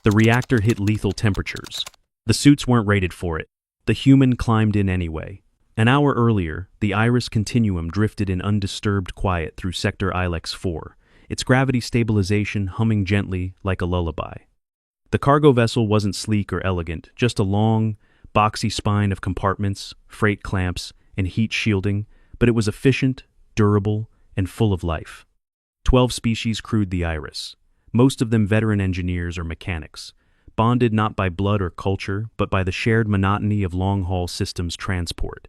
The reactor hit lethal temperatures. The suits weren't rated for it. The human climbed in anyway. An hour earlier, the Iris Continuum drifted in undisturbed quiet through Sector Ilex 4, its gravity stabilization humming gently like a lullaby. The cargo vessel wasn't sleek or elegant, just a long, boxy spine of compartments, freight clamps, and heat shielding, but it was efficient, durable, and full of life. 12 species crewed the Iris, most of them veteran engineers or mechanics, bonded not by blood or culture, but by the shared monotony of long-haul systems transport.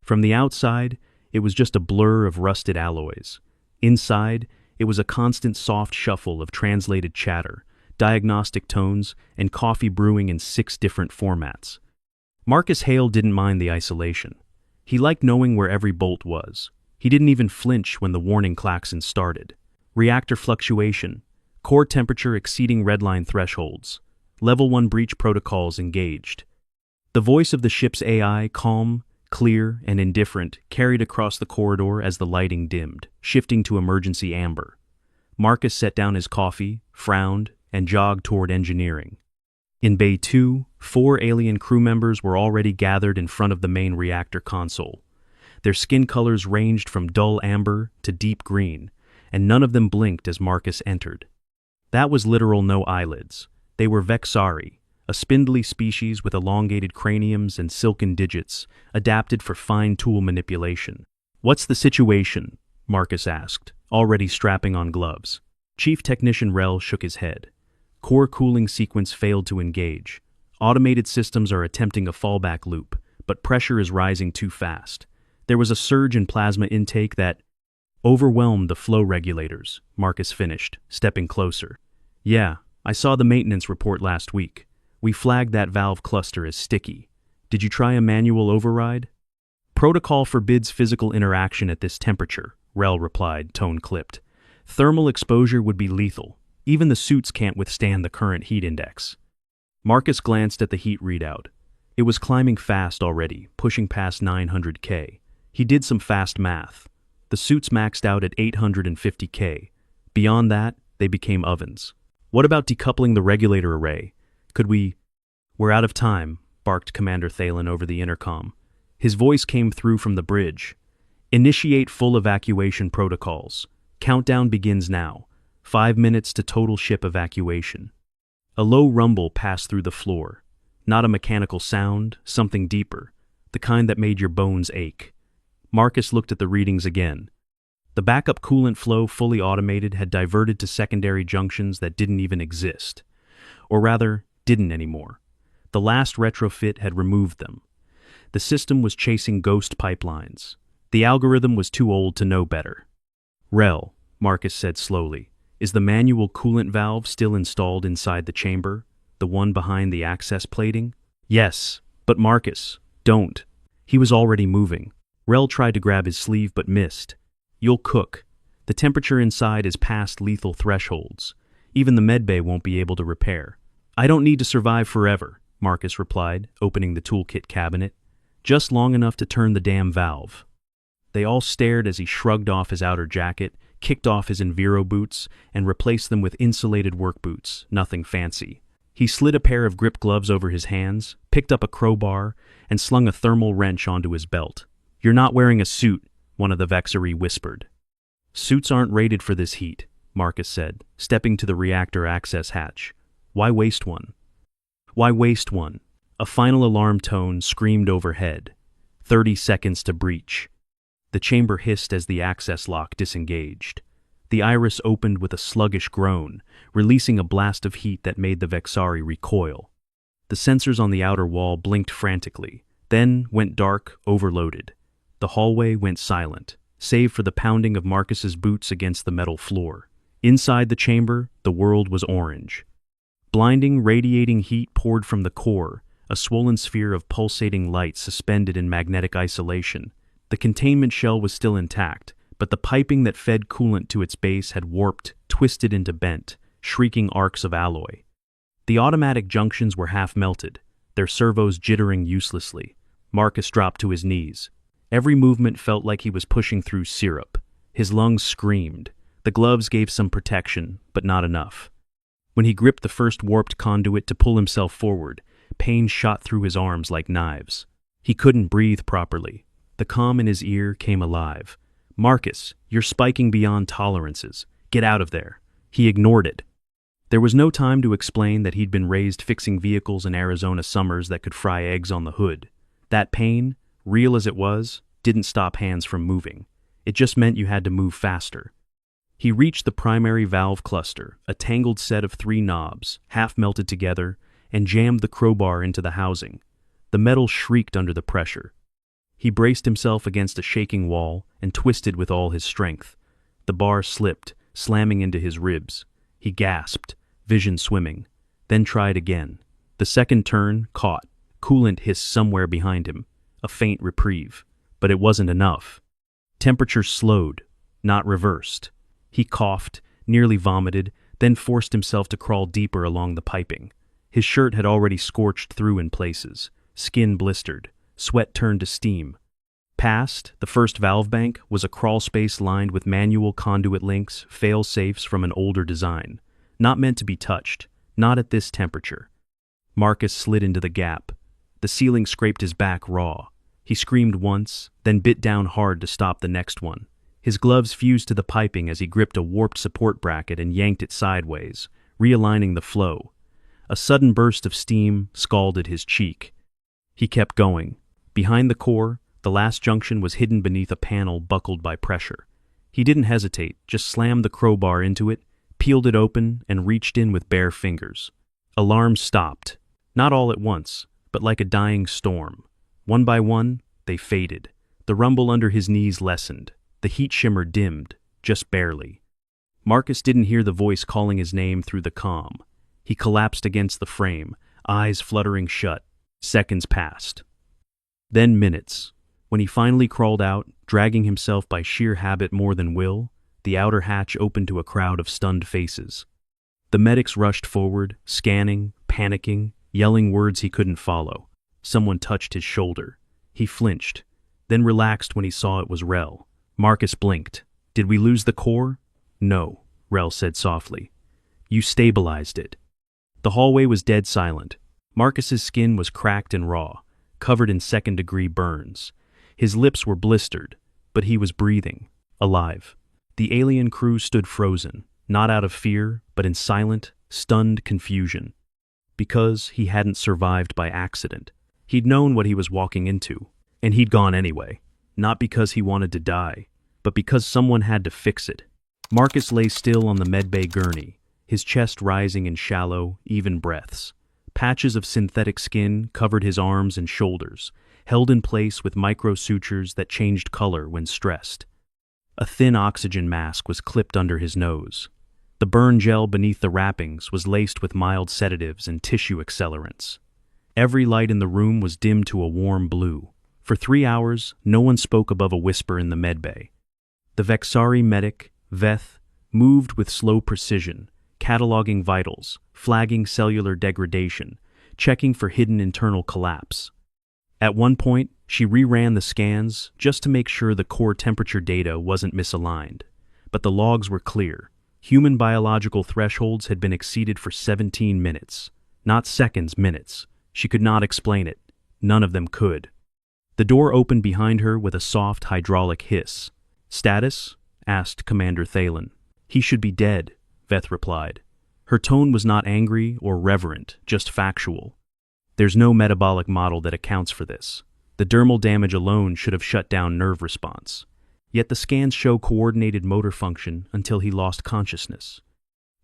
From the outside, it was just a blur of rusted alloys. Inside, it was a constant soft shuffle of translated chatter, diagnostic tones, and coffee brewing in 6 different formats. Marcus Hale didn't mind the isolation. He liked knowing where every bolt was. He didn't even flinch when the warning klaxon started. Reactor fluctuation, core temperature exceeding redline thresholds, Level 1 breach protocols engaged. The voice of the ship's AI, calm, clear, and indifferent, carried across the corridor as the lighting dimmed, shifting to emergency amber. Marcus set down his coffee, frowned, and jogged toward engineering. In Bay 2, 4 alien crew members were already gathered in front of the main reactor console. Their skin colors ranged from dull amber to deep green, and none of them blinked as Marcus entered. That was literal no eyelids. They were Vexari, a spindly species with elongated craniums and silken digits, adapted for fine tool manipulation. "What's the situation?" Marcus asked, already strapping on gloves. Chief Technician Rel shook his head. Core cooling sequence failed to engage. Automated systems are attempting a fallback loop, but pressure is rising too fast. There was a surge in plasma intake that overwhelmed the flow regulators, Marcus finished, stepping closer. "Yeah, I saw the maintenance report last week. We flagged that valve cluster as sticky. Did you try a manual override?" "Protocol forbids physical interaction at this temperature," Rel replied, tone clipped. "Thermal exposure would be lethal. Even the suits can't withstand the current heat index." Marcus glanced at the heat readout. It was climbing fast already, pushing past 900K. He did some fast math. The suits maxed out at 850K. Beyond that, they became ovens. "What about decoupling the regulator array? Could we—" "We're out of time," barked Commander Thalen over the intercom. His voice came through from the bridge. "Initiate full evacuation protocols. Countdown begins now. 5 minutes to total ship evacuation." A low rumble passed through the floor. Not a mechanical sound, something deeper, the kind that made your bones ache. Marcus looked at the readings again. The backup coolant flow, fully automated, had diverted to secondary junctions that didn't even exist. Or rather, didn't anymore. The last retrofit had removed them. The system was chasing ghost pipelines. The algorithm was too old to know better. "Rel," Marcus said slowly, "is the manual coolant valve still installed inside the chamber? The one behind the access plating?" "Yes, but Marcus, don't." He was already moving. Rel tried to grab his sleeve but missed. "You'll cook. The temperature inside is past lethal thresholds. Even the medbay won't be able to repair." "I don't need to survive forever," Marcus replied, opening the toolkit cabinet. "Just long enough to turn the damn valve." They all stared as he shrugged off his outer jacket, kicked off his Enviro boots, and replaced them with insulated work boots, nothing fancy. He slid a pair of grip gloves over his hands, picked up a crowbar, and slung a thermal wrench onto his belt. "You're not wearing a suit," one of the Vexari whispered. "Suits aren't rated for this heat," Marcus said, stepping to the reactor access hatch. "Why waste one?" "Why waste one?" A final alarm tone screamed overhead. 30 seconds to breach. The chamber hissed as the access lock disengaged. The iris opened with a sluggish groan, releasing a blast of heat that made the Vexari recoil. The sensors on the outer wall blinked frantically, then went dark, overloaded. The hallway went silent, save for the pounding of Marcus's boots against the metal floor. Inside the chamber, the world was orange. Blinding, radiating heat poured from the core, a swollen sphere of pulsating light suspended in magnetic isolation. The containment shell was still intact, but the piping that fed coolant to its base had warped, twisted into bent, shrieking arcs of alloy. The automatic junctions were half melted, their servos jittering uselessly. Marcus dropped to his knees. Every movement felt like he was pushing through syrup. His lungs screamed. The gloves gave some protection, but not enough. When he gripped the first warped conduit to pull himself forward, pain shot through his arms like knives. He couldn't breathe properly. The comm in his ear came alive. "Marcus, you're spiking beyond tolerances. Get out of there." He ignored it. There was no time to explain that he'd been raised fixing vehicles in Arizona summers that could fry eggs on the hood. That pain, real as it was, didn't stop hands from moving. It just meant you had to move faster. He reached the primary valve cluster, a tangled set of 3 knobs, half melted together, and jammed the crowbar into the housing. The metal shrieked under the pressure. He braced himself against a shaking wall and twisted with all his strength. The bar slipped, slamming into his ribs. He gasped, vision swimming, then tried again. The second turn caught. Coolant hissed somewhere behind him, a faint reprieve. But it wasn't enough. Temperature slowed, not reversed. He coughed, nearly vomited, then forced himself to crawl deeper along the piping. His shirt had already scorched through in places. Skin blistered. Sweat turned to steam. Past the first valve bank was a crawl space lined with manual conduit links, fail-safes from an older design. Not meant to be touched. Not at this temperature. Marcus slid into the gap. The ceiling scraped his back raw. He screamed once, then bit down hard to stop the next one. His gloves fused to the piping as he gripped a warped support bracket and yanked it sideways, realigning the flow. A sudden burst of steam scalded his cheek. He kept going. Behind the core, the last junction was hidden beneath a panel buckled by pressure. He didn't hesitate, just slammed the crowbar into it, peeled it open, and reached in with bare fingers. Alarms stopped. Not all at once, but like a dying storm. One by one, they faded. The rumble under his knees lessened. The heat shimmer dimmed, just barely. Marcus didn't hear the voice calling his name through the comm. He collapsed against the frame, eyes fluttering shut. Seconds passed. Then minutes. When he finally crawled out, dragging himself by sheer habit more than will, the outer hatch opened to a crowd of stunned faces. The medics rushed forward, scanning, panicking, yelling words he couldn't follow. Someone touched his shoulder. He flinched, then relaxed when he saw it was Rel. Marcus blinked. "Did we lose the core?" "No," Rel said softly. "You stabilized it." The hallway was dead silent. Marcus's skin was cracked and raw, covered in second-degree burns. His lips were blistered, but he was breathing, alive. The alien crew stood frozen, not out of fear, but in silent, stunned confusion. Because he hadn't survived by accident. He'd known what he was walking into, and he'd gone anyway. Not because he wanted to die, but because someone had to fix it. Marcus lay still on the medbay gurney, his chest rising in shallow, even breaths. Patches of synthetic skin covered his arms and shoulders, held in place with micro-sutures that changed color when stressed. A thin oxygen mask was clipped under his nose. The burn gel beneath the wrappings was laced with mild sedatives and tissue accelerants. Every light in the room was dimmed to a warm blue. For 3 hours, no one spoke above a whisper in the medbay. The Vexari medic, Veth, moved with slow precision, cataloging vitals, flagging cellular degradation, checking for hidden internal collapse. At one point, she reran the scans just to make sure the core temperature data wasn't misaligned. But the logs were clear. Human biological thresholds had been exceeded for 17 minutes. Not seconds, minutes. She could not explain it. None of them could. The door opened behind her with a soft hydraulic hiss. "Status?" asked Commander Thalen. "He should be dead," Veth replied. Her tone was not angry or reverent, just factual. There's no metabolic model that accounts for this. The dermal damage alone should have shut down nerve response. Yet the scans show coordinated motor function until he lost consciousness.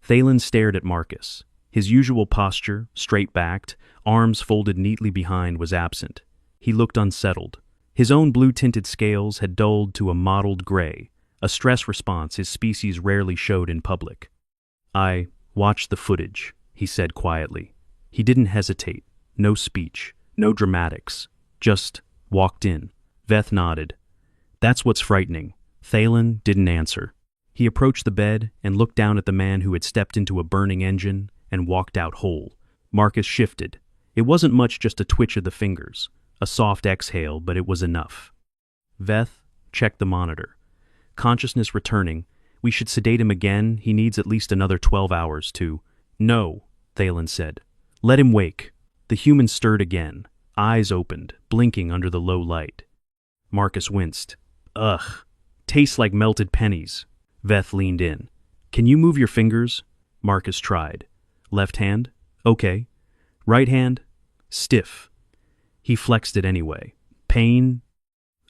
Thalen stared at Marcus. His usual posture, straight-backed, arms folded neatly behind, was absent. He looked unsettled. His own blue-tinted scales had dulled to a mottled gray, a stress response his species rarely showed in public. "I watched the footage," he said quietly. He didn't hesitate. No speech, no dramatics. Just walked in. Veth nodded. "That's what's frightening." Thalen didn't answer. He approached the bed and looked down at the man who had stepped into a burning engine and walked out whole. Marcus shifted. It wasn't much, just a twitch of the fingers. A soft exhale, but it was enough. Veth checked the monitor. "Consciousness returning. We should sedate him again. He needs at least another 12 hours to..." No, Thalen said. Let him wake. The human stirred again, eyes opened, blinking under the low light. Marcus winced. Ugh. Tastes like melted pennies. Veth leaned in. Can you move your fingers? Marcus tried. Left hand? Okay. Right hand? Stiff. He flexed it anyway. Pain?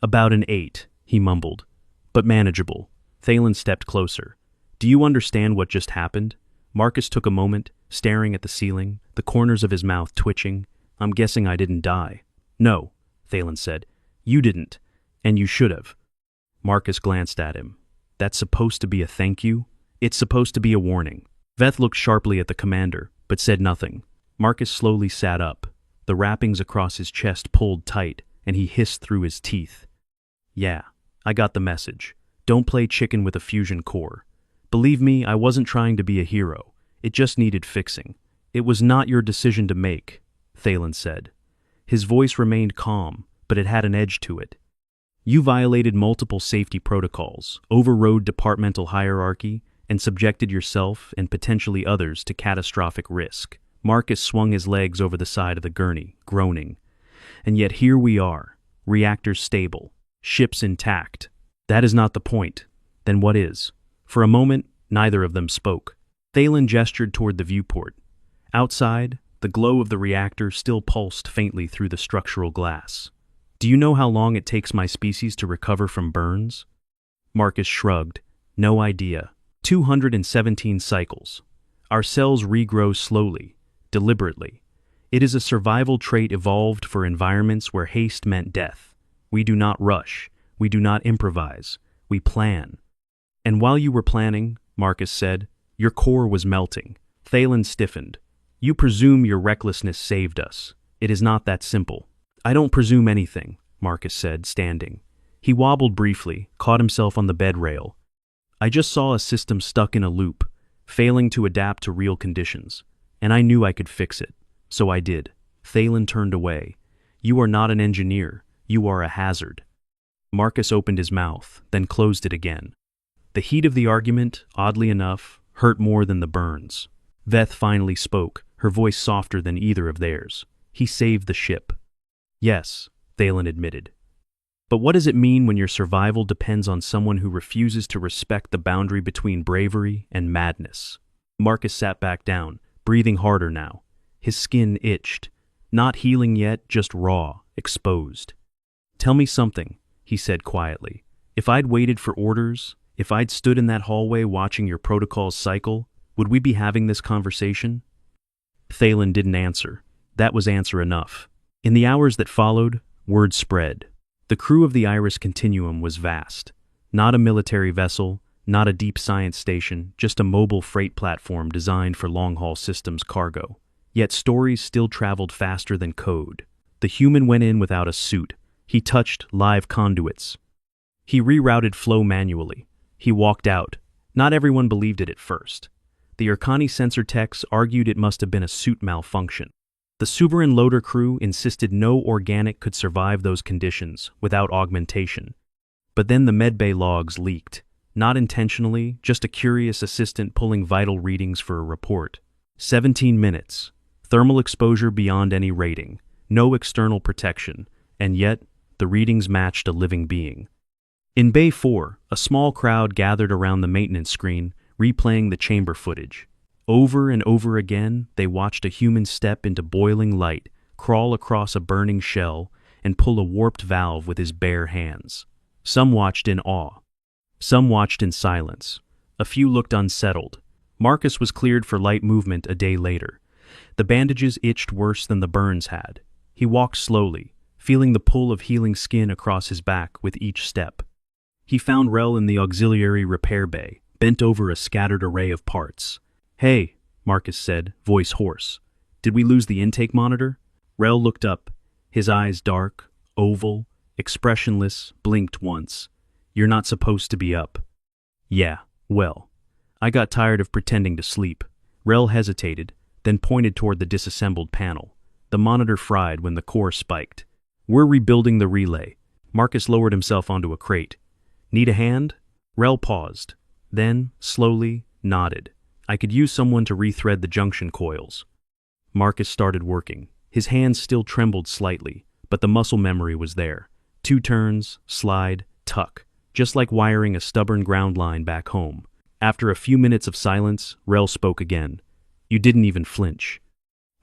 About an 8, he mumbled. But manageable. Thalen stepped closer. Do you understand what just happened? Marcus took a moment, staring at the ceiling, the corners of his mouth twitching. I'm guessing I didn't die. No, Thalen said. You didn't. And you should have. Marcus glanced at him. That's supposed to be a thank you? It's supposed to be a warning. Veth looked sharply at the commander, but said nothing. Marcus slowly sat up. The wrappings across his chest pulled tight, and he hissed through his teeth. Yeah, I got the message. Don't play chicken with a fusion core. Believe me, I wasn't trying to be a hero. It just needed fixing. It was not your decision to make, Thalen said. His voice remained calm, but it had an edge to it. You violated multiple safety protocols, overrode departmental hierarchy, and subjected yourself and potentially others to catastrophic risk. Marcus swung his legs over the side of the gurney, groaning. And yet here we are, reactors stable, ships intact. That is not the point. Then what is? For a moment, neither of them spoke. Thalen gestured toward the viewport. Outside, the glow of the reactor still pulsed faintly through the structural glass. Do you know how long it takes my species to recover from burns? Marcus shrugged. No idea. 217 cycles. Our cells regrow slowly, deliberately. It is a survival trait evolved for environments where haste meant death. We do not rush. We do not improvise. We plan. And while you were planning, Marcus said, your core was melting. Thalen stiffened. You presume your recklessness saved us. It is not that simple. I don't presume anything, Marcus said, standing. He wobbled briefly, caught himself on the bed rail. I just saw a system stuck in a loop, failing to adapt to real conditions, and I knew I could fix it. So I did. Thalen turned away. You are not an engineer. You are a hazard. Marcus opened his mouth, then closed it again. The heat of the argument, oddly enough, hurt more than the burns. Veth finally spoke, her voice softer than either of theirs. He saved the ship. Yes, Thalen admitted. But what does it mean when your survival depends on someone who refuses to respect the boundary between bravery and madness? Marcus sat back down, breathing harder now. His skin itched. Not healing yet, just raw, exposed. Tell me something, he said quietly. If I'd waited for orders, if I'd stood in that hallway watching your protocols cycle, would we be having this conversation? Thalen didn't answer. That was answer enough. In the hours that followed, word spread. The crew of the Iris Continuum was vast. Not a military vessel, not a deep science station, just a mobile freight platform designed for long-haul systems cargo. Yet stories still traveled faster than code. The human went in without a suit. He touched live conduits. He rerouted flow manually. He walked out. Not everyone believed it at first. The Urkani sensor techs argued it must have been a suit malfunction. The Suberan loader crew insisted no organic could survive those conditions without augmentation. But then the medbay logs leaked. Not intentionally, just a curious assistant pulling vital readings for a report. 17 minutes. Thermal exposure beyond any rating. No external protection. And yet, the readings matched a living being. In Bay 4, a small crowd gathered around the maintenance screen, replaying the chamber footage. Over and over again, they watched a human step into boiling light, crawl across a burning shell, and pull a warped valve with his bare hands. Some watched in awe. Some watched in silence. A few looked unsettled. Marcus was cleared for light movement a day later. The bandages itched worse than the burns had. He walked slowly, feeling the pull of healing skin across his back with each step. He found Rel in the auxiliary repair bay, bent over a scattered array of parts. Hey, Marcus said, voice hoarse. Did we lose the intake monitor? Rel looked up, his eyes dark, oval, expressionless, blinked once. You're not supposed to be up. Yeah, well. I got tired of pretending to sleep. Rel hesitated, then pointed toward the disassembled panel. The monitor fried when the core spiked. We're rebuilding the relay. Marcus lowered himself onto a crate. Need a hand? Rel paused, then, slowly, nodded. I could use someone to rethread the junction coils. Marcus started working. His hands still trembled slightly, but the muscle memory was there. 2 turns, slide, tuck, just like wiring a stubborn ground line back home. After a few minutes of silence, Rel spoke again. You didn't even flinch.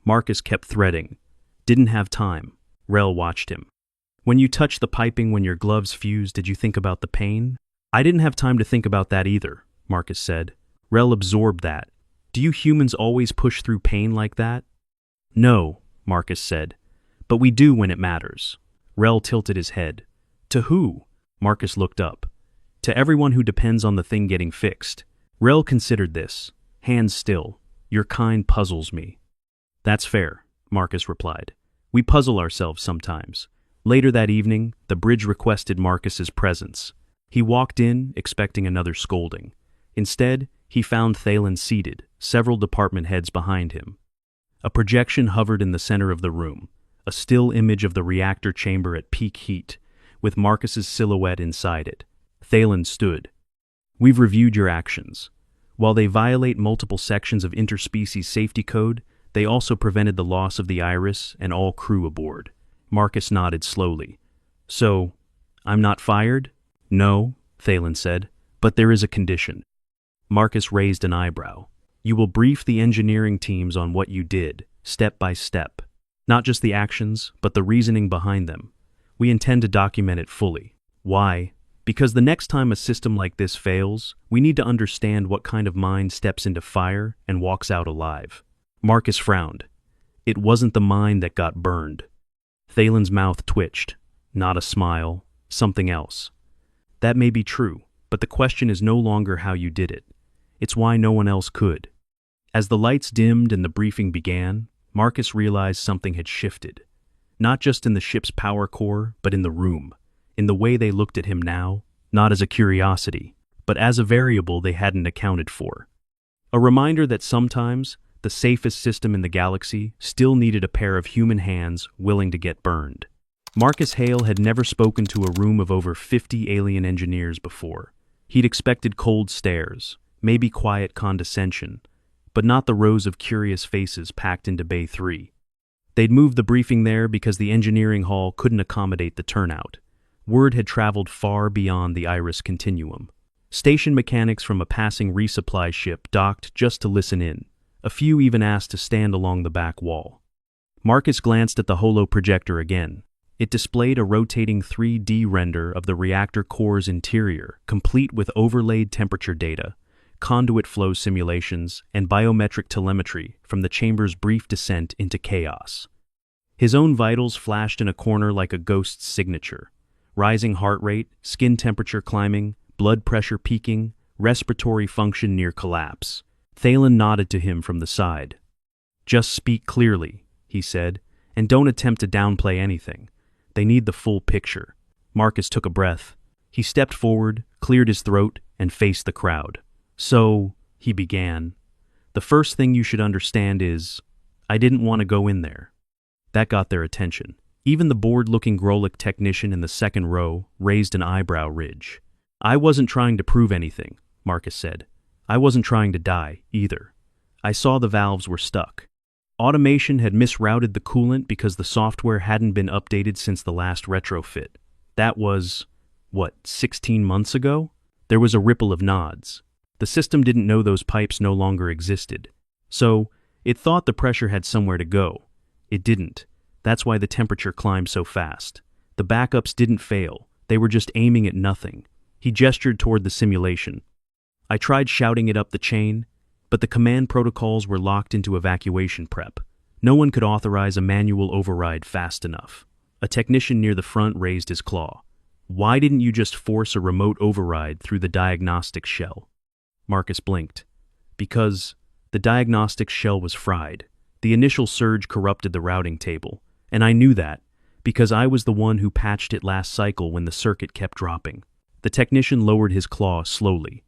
Marcus kept threading. Didn't have time. Rel watched him. When you touched the piping when your gloves fused, did you think about the pain? I didn't have time to think about that either, Marcus said. Rel absorbed that. Do you humans always push through pain like that? No, Marcus said. But we do when it matters. Rel tilted his head. To who? Marcus looked up. To everyone who depends on the thing getting fixed. Rel considered this. Hands still. Your kind puzzles me. That's fair, Marcus replied. We puzzle ourselves sometimes. Later that evening, the bridge requested Marcus's presence. He walked in, expecting another scolding. Instead, he found Thalen seated, several department heads behind him. A projection hovered in the center of the room, a still image of the reactor chamber at peak heat, with Marcus's silhouette inside it. Thalen stood. We've reviewed your actions. While they violate multiple sections of interspecies safety code, they also prevented the loss of the Iris and all crew aboard. Marcus nodded slowly. So, I'm not fired? No, Thalen said, but there is a condition. Marcus raised an eyebrow. You will brief the engineering teams on what you did, step by step. Not just the actions, but the reasoning behind them. We intend to document it fully. Why? Because the next time a system like this fails, we need to understand what kind of mind steps into fire and walks out alive. Marcus frowned. It wasn't the mind that got burned. Thalen's mouth twitched. Not a smile, something else. That may be true, but the question is no longer how you did it. It's why no one else could. As the lights dimmed and the briefing began, Marcus realized something had shifted. Not just in the ship's power core, but in the room. In the way they looked at him now, not as a curiosity, but as a variable they hadn't accounted for. A reminder that sometimes, the safest system in the galaxy still needed a pair of human hands willing to get burned. Marcus Hale had never spoken to a room of over 50 alien engineers before. He'd expected cold stares, maybe quiet condescension, but not the rows of curious faces packed into Bay 3. They'd moved the briefing there because the engineering hall couldn't accommodate the turnout. Word had traveled far beyond the Iris continuum. Station mechanics from a passing resupply ship docked just to listen in. A few even asked to stand along the back wall. Marcus glanced at the holo projector again. It displayed a rotating 3D render of the reactor core's interior, complete with overlaid temperature data, conduit flow simulations, and biometric telemetry from the chamber's brief descent into chaos. His own vitals flashed in a corner like a ghost's signature. Rising heart rate, skin temperature climbing, blood pressure peaking, respiratory function near collapse. Thalen nodded to him from the side. Just speak clearly, he said, and don't attempt to downplay anything. They need the full picture. Marcus took a breath. He stepped forward, cleared his throat, and faced the crowd. So, he began, the first thing you should understand is, I didn't want to go in there. That got their attention. Even the bored-looking Grolic technician in the second row raised an eyebrow ridge. I wasn't trying to prove anything, Marcus said. I wasn't trying to die, either. I saw the valves were stuck. Automation had misrouted the coolant because the software hadn't been updated since the last retrofit. That was, 16 months ago? There was a ripple of nods. The system didn't know those pipes no longer existed. So, it thought the pressure had somewhere to go. It didn't. That's why the temperature climbed so fast. The backups didn't fail. They were just aiming at nothing. He gestured toward the simulation. I tried shouting it up the chain, but the command protocols were locked into evacuation prep. No one could authorize a manual override fast enough. A technician near the front raised his claw. Why didn't you just force a remote override through the diagnostic shell? Marcus blinked. Because the diagnostic shell was fried. The initial surge corrupted the routing table, and I knew that because I was the one who patched it last cycle when the circuit kept dropping. The technician lowered his claw slowly.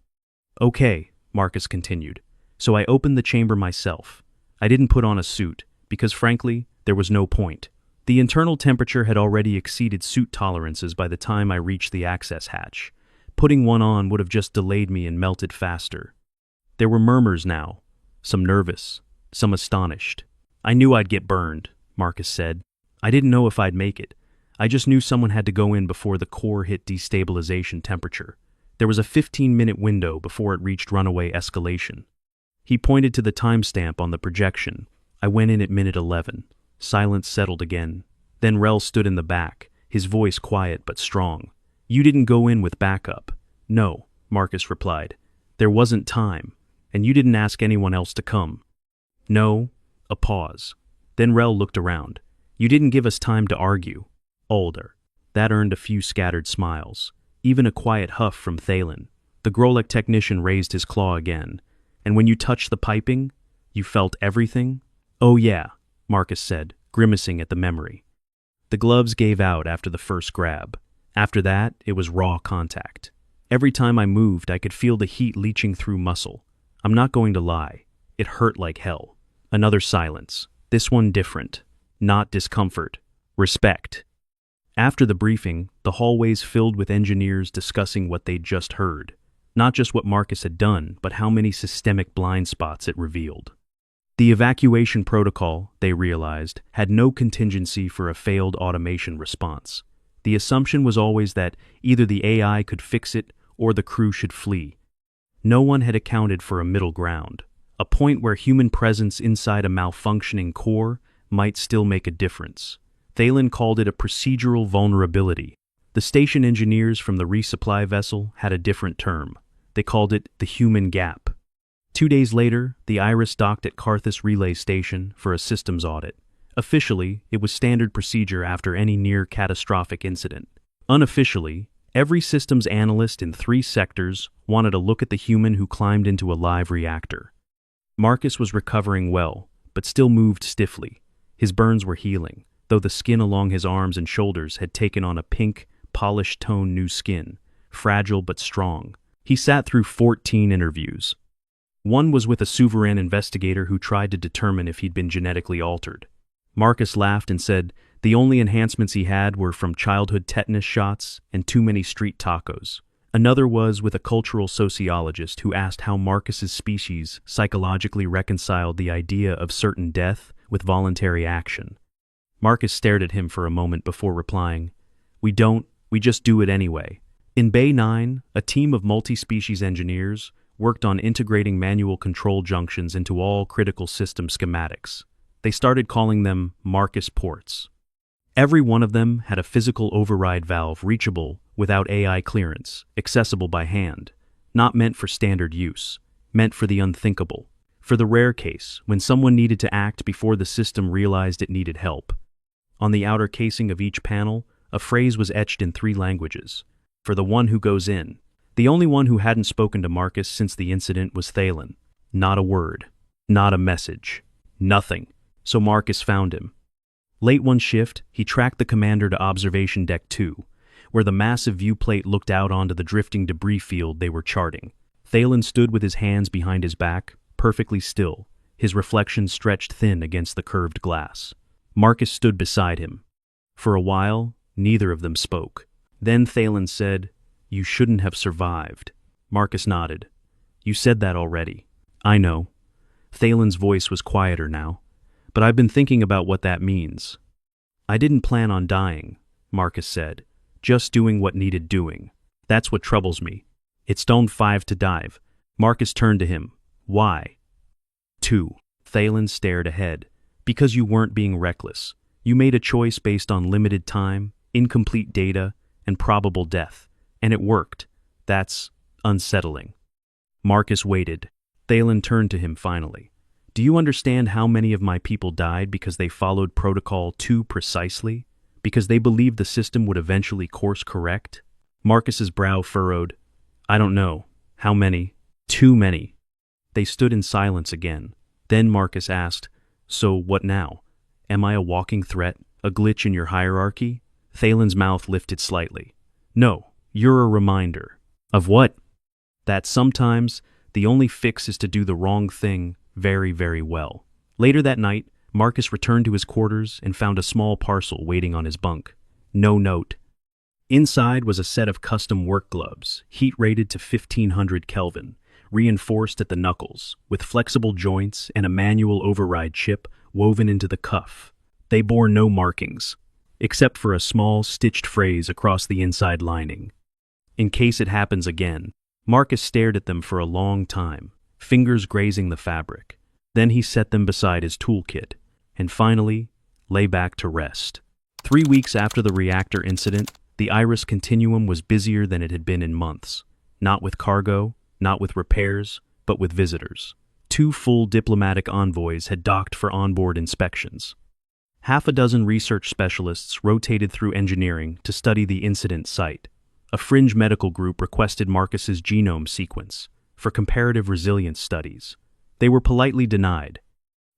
Okay, Marcus continued. So I opened the chamber myself. I didn't put on a suit, because frankly, there was no point. The internal temperature had already exceeded suit tolerances by the time I reached the access hatch. Putting one on would have just delayed me and melted faster. There were murmurs now, some nervous, some astonished. "I knew I'd get burned," Marcus said. "I didn't know if I'd make it. I just knew someone had to go in before the core hit destabilization temperature. There was a 15-minute window before it reached runaway escalation." He pointed to the timestamp on the projection. "I went in at minute 11. Silence settled again. Then Rel stood in the back, his voice quiet but strong. "You didn't go in with backup." "No," Marcus replied. "There wasn't time. And you didn't ask anyone else to come." "No." A pause. Then Rel looked around. "You didn't give us time to argue." "Older." That earned a few scattered smiles. Even a quiet huff from Thalen. The Grolek technician raised his claw again. "And when you touched the piping, you felt everything?" "Oh yeah," Marcus said, grimacing at the memory. The gloves gave out after the first grab. After that, it was raw contact. Every time I moved, I could feel the heat leaching through muscle. I'm not going to lie. It hurt like hell. Another silence. This one different. Not discomfort. Respect. After the briefing, the hallways filled with engineers discussing what they'd just heard. Not just what Marcus had done, but how many systemic blind spots it revealed. The evacuation protocol, they realized, had no contingency for a failed automation response. The assumption was always that either the AI could fix it or the crew should flee. No one had accounted for a middle ground, a point where human presence inside a malfunctioning core might still make a difference. Thalen called it a procedural vulnerability. The station engineers from the resupply vessel had a different term. They called it the human gap. 2 days later, the Iris docked at Karthus Relay Station for a systems audit. Officially, it was standard procedure after any near-catastrophic incident. Unofficially, every systems analyst in 3 sectors wanted a look at the human who climbed into a live reactor. Marcus was recovering well, but still moved stiffly. His burns were healing, though the skin along his arms and shoulders had taken on a pink, polished-tone new skin, fragile but strong. He sat through 14 interviews. One was with a sovereign investigator who tried to determine if he'd been genetically altered. Marcus laughed and said the only enhancements he had were from childhood tetanus shots and too many street tacos. Another was with a cultural sociologist who asked how Marcus's species psychologically reconciled the idea of certain death with voluntary action. Marcus stared at him for a moment before replying, we just do it anyway." In Bay 9, a team of multi-species engineers worked on integrating manual control junctions into all critical system schematics. They started calling them Marcus ports. Every one of them had a physical override valve reachable without AI clearance, accessible by hand, not meant for standard use, meant for the unthinkable, for the rare case when someone needed to act before the system realized it needed help. On the outer casing of each panel, a phrase was etched in 3 languages. For the one who goes in. The only one who hadn't spoken to Marcus since the incident was Thalen. Not a word. Not a message. Nothing. So Marcus found him. Late one shift, he tracked the commander to Observation Deck 2, where the massive viewplate looked out onto the drifting debris field they were charting. Thalen stood with his hands behind his back, perfectly still, his reflection stretched thin against the curved glass. Marcus stood beside him. For a while, neither of them spoke. Then Thalen said, "You shouldn't have survived." Marcus nodded. "You said that already." "I know." Thalen's voice was quieter now. "But I've been thinking about what that means." "I didn't plan on dying," Marcus said. "Just doing what needed doing. That's what troubles me. It's stone 5 to dive." Marcus turned to him. "Why?" 2. Thalen stared ahead. "Because you weren't being reckless. You made a choice based on limited time, incomplete data, and probable death. And it worked. That's unsettling." Marcus waited. Thalen turned to him finally. "Do you understand how many of my people died because they followed Protocol 2 precisely? Because they believed the system would eventually course correct?" Marcus's brow furrowed. "I don't know. How many?" "Too many." They stood in silence again. Then Marcus asked, "So what now? Am I a walking threat, a glitch in your hierarchy?" Thalen's mouth lifted slightly. "No. You're a reminder." "Of what?" "That sometimes the only fix is to do the wrong thing very, very well." Later that night, Marcus returned to his quarters and found a small parcel waiting on his bunk. No note. Inside was a set of custom work gloves, heat-rated to 1500 Kelvin, reinforced at the knuckles, with flexible joints and a manual override chip woven into the cuff. They bore no markings, except for a small stitched phrase across the inside lining. In case it happens again. Marcus stared at them for a long time, fingers grazing the fabric. Then he set them beside his toolkit, and finally lay back to rest. 3 weeks after the reactor incident, the Iris Continuum was busier than it had been in months. Not with cargo, not with repairs, but with visitors. 2 full diplomatic envoys had docked for onboard inspections. Half a dozen research specialists rotated through engineering to study the incident site. A fringe medical group requested Marcus's genome sequence for comparative resilience studies. They were politely denied.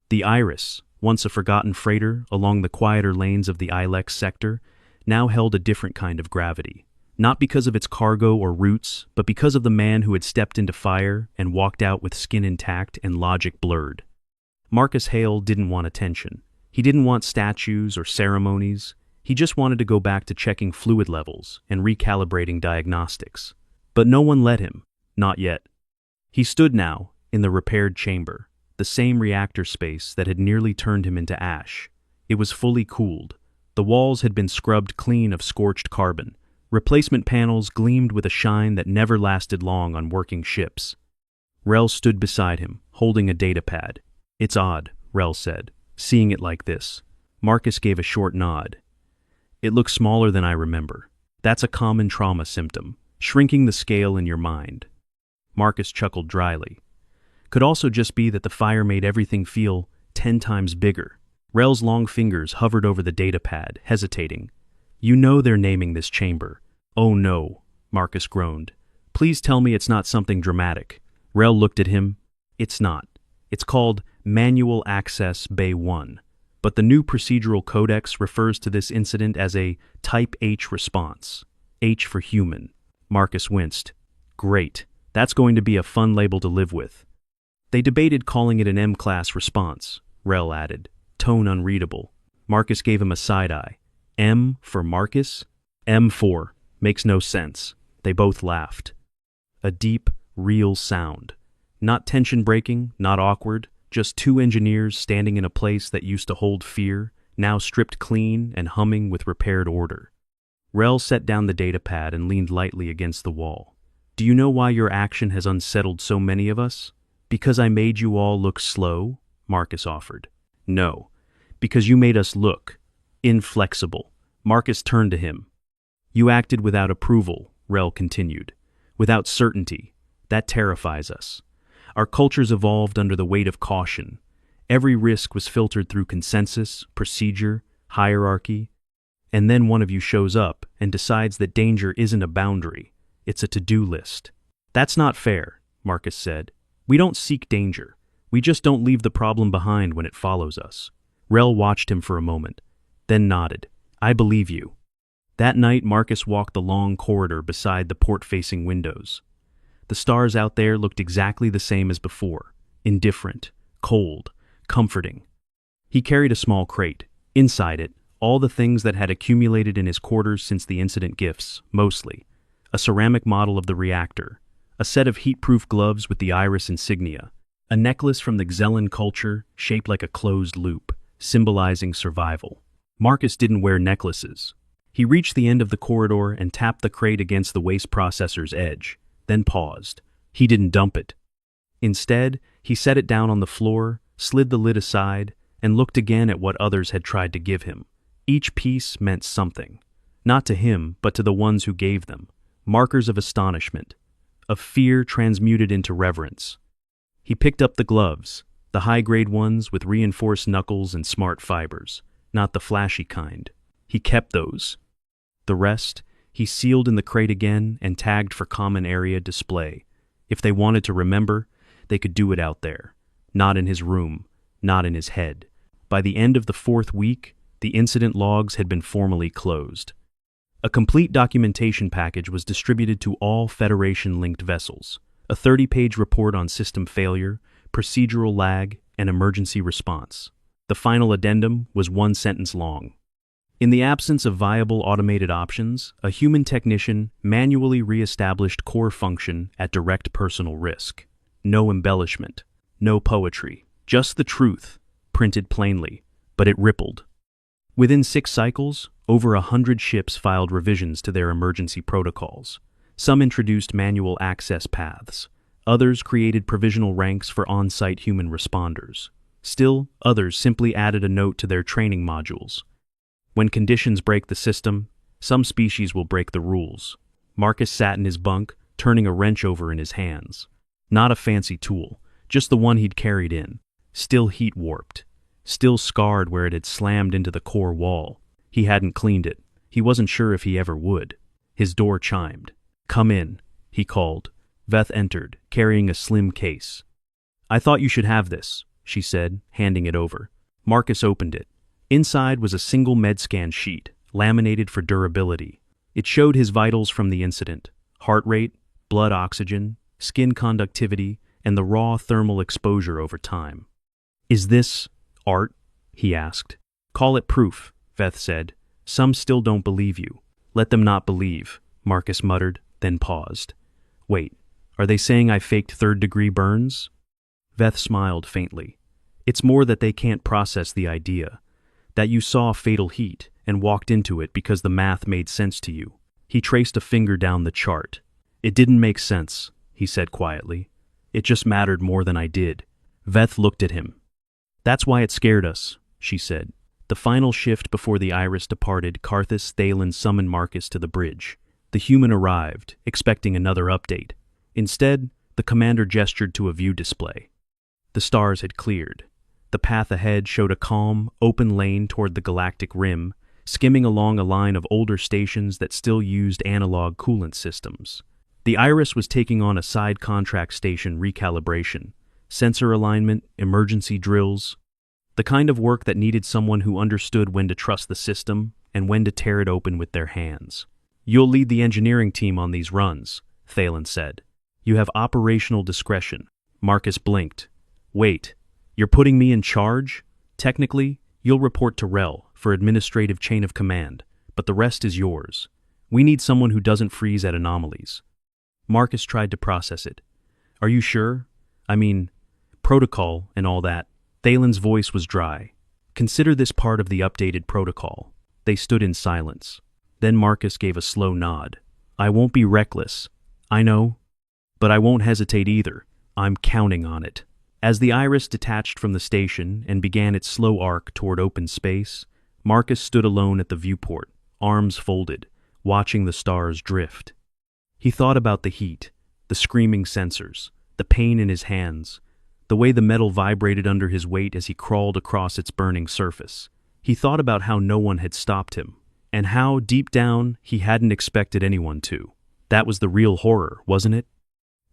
The Iris, once a forgotten freighter along the quieter lanes of the Ilex sector, now held a different kind of gravity. Not because of its cargo or routes, but because of the man who had stepped into fire and walked out with skin intact and logic blurred. Marcus Hale didn't want attention. He didn't want statues or ceremonies. He just wanted to go back to checking fluid levels and recalibrating diagnostics. But no one let him. Not yet. He stood now, in the repaired chamber, the same reactor space that had nearly turned him into ash. It was fully cooled. The walls had been scrubbed clean of scorched carbon. Replacement panels gleamed with a shine that never lasted long on working ships. Rel stood beside him, holding a datapad. "It's odd," Rel said, seeing it like this. Marcus gave a short nod. "It looks smaller than I remember. That's a common trauma symptom, shrinking the scale in your mind." Marcus chuckled dryly. Could also just be that the fire made everything feel 10 times bigger. Rel's long fingers hovered over the datapad, hesitating. "You know they're naming this chamber." "Oh no," Marcus groaned. "Please tell me it's not something dramatic." Rel looked at him. "It's not. It's called Manual Access Bay 1. But the new procedural codex refers to this incident as a Type H response. H for human." Marcus winced. "Great. That's going to be a fun label to live with." "They debated calling it an M-class response," Rel added, tone unreadable. Marcus gave him a side-eye. "M for Marcus? M4. Makes no sense." They both laughed. A deep, real sound. Not tension-breaking, not awkward, just 2 engineers standing in a place that used to hold fear, now stripped clean and humming with repaired order. Rel set down the datapad and leaned lightly against the wall. "Do you know why your action has unsettled so many of us?" "Because I made you all look slow?" Marcus offered. "No. Because you made us look inflexible." Marcus turned to him. "You acted without approval," Rel continued. "Without certainty. That terrifies us. Our cultures evolved under the weight of caution. Every risk was filtered through consensus, procedure, hierarchy. And then one of you shows up and decides that danger isn't a boundary, it's a to-do list." "That's not fair," Marcus said. "We don't seek danger. We just don't leave the problem behind when it follows us." Rel watched him for a moment, then nodded. "I believe you." That night, Marcus walked the long corridor beside the port-facing windows. The stars out there looked exactly the same as before, indifferent, cold, comforting. He carried a small crate. Inside it, all the things that had accumulated in his quarters since the incident gifts, mostly. A ceramic model of the reactor, a set of heat-proof gloves with the Iris insignia, a necklace from the Xellan culture shaped like a closed loop, symbolizing survival. Marcus didn't wear necklaces. He reached the end of the corridor and tapped the crate against the waste processor's edge, then paused. He didn't dump it. Instead, he set it down on the floor, slid the lid aside, and looked again at what others had tried to give him. Each piece meant something. Not to him, but to the ones who gave them. Markers of astonishment, of fear transmuted into reverence. He picked up the gloves, the high-grade ones with reinforced knuckles and smart fibers, not the flashy kind. He kept those. The rest, he sealed in the crate again and tagged for common area display. If they wanted to remember, they could do it out there. Not in his room, not in his head. By the end of the 4th week, the incident logs had been formally closed. A complete documentation package was distributed to all Federation-linked vessels. A 30-page report on system failure, procedural lag, and emergency response. The final addendum was 1 sentence long. In the absence of viable automated options, a human technician manually re-established core function at direct personal risk. No embellishment, no poetry, just the truth, printed plainly, but it rippled. Within 6 cycles, over 100 ships filed revisions to their emergency protocols. Some introduced manual access paths. Others created provisional ranks for on-site human responders. Still, others simply added a note to their training modules. When conditions break the system, some species will break the rules. Marcus sat in his bunk, turning a wrench over in his hands. Not a fancy tool, just the one he'd carried in. Still heat-warped. Still scarred where it had slammed into the core wall. He hadn't cleaned it. He wasn't sure if he ever would. His door chimed. "Come in," he called. Veth entered, carrying a slim case. "I thought you should have this," she said, handing it over. Marcus opened it. Inside was a single med-scan sheet, laminated for durability. It showed his vitals from the incident: heart rate, blood oxygen, skin conductivity, and the raw thermal exposure over time. "Is this art?" he asked. "Call it proof," Veth said. "Some still don't believe you." "Let them not believe," Marcus muttered, then paused. "Wait, are they saying I faked third-degree burns?" Veth smiled faintly. "It's more that they can't process the idea. That you saw fatal heat and walked into it because the math made sense to you." He traced a finger down the chart. "It didn't make sense," he said quietly. "It just mattered more than I did." Veth looked at him. "That's why it scared us," she said. The final shift before the Iris departed, Carthus Thalen summoned Marcus to the bridge. The human arrived, expecting another update. Instead, the commander gestured to a view display. The stars had cleared. The path ahead showed a calm, open lane toward the galactic rim, skimming along a line of older stations that still used analog coolant systems. The Iris was taking on a side contract station recalibration, sensor alignment, emergency drills, the kind of work that needed someone who understood when to trust the system and when to tear it open with their hands. "You'll lead the engineering team on these runs," Thalen said. "You have operational discretion." Marcus blinked. "Wait, you're putting me in charge? Technically, you'll report to Rel for administrative chain of command, but the rest is yours. We need someone who doesn't freeze at anomalies." Marcus tried to process it. "Are you sure? I mean, protocol and all that." Thalen's voice was dry. "Consider this part of the updated protocol." They stood in silence. Then Marcus gave a slow nod. "I won't be reckless. I know. But I won't hesitate either. I'm counting on it." As the Iris detached from the station and began its slow arc toward open space, Marcus stood alone at the viewport, arms folded, watching the stars drift. He thought about the heat, the screaming sensors, the pain in his hands, the way the metal vibrated under his weight as he crawled across its burning surface. He thought about how no one had stopped him, and how, deep down, he hadn't expected anyone to. That was the real horror, wasn't it?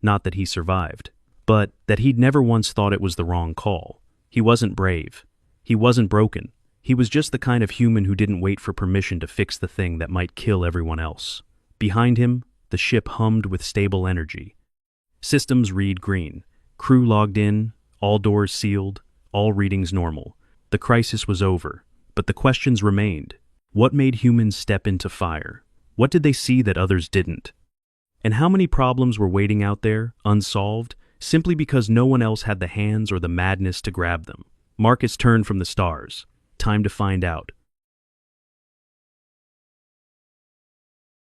Not that he survived, but that he'd never once thought it was the wrong call. He wasn't brave. He wasn't broken. He was just the kind of human who didn't wait for permission to fix the thing that might kill everyone else. Behind him, the ship hummed with stable energy. Systems read green. Crew logged in, all doors sealed, all readings normal. The crisis was over, but the questions remained. What made humans step into fire? What did they see that others didn't? And how many problems were waiting out there, unsolved, simply because no one else had the hands or the madness to grab them? Marcus turned from the stars. Time to find out.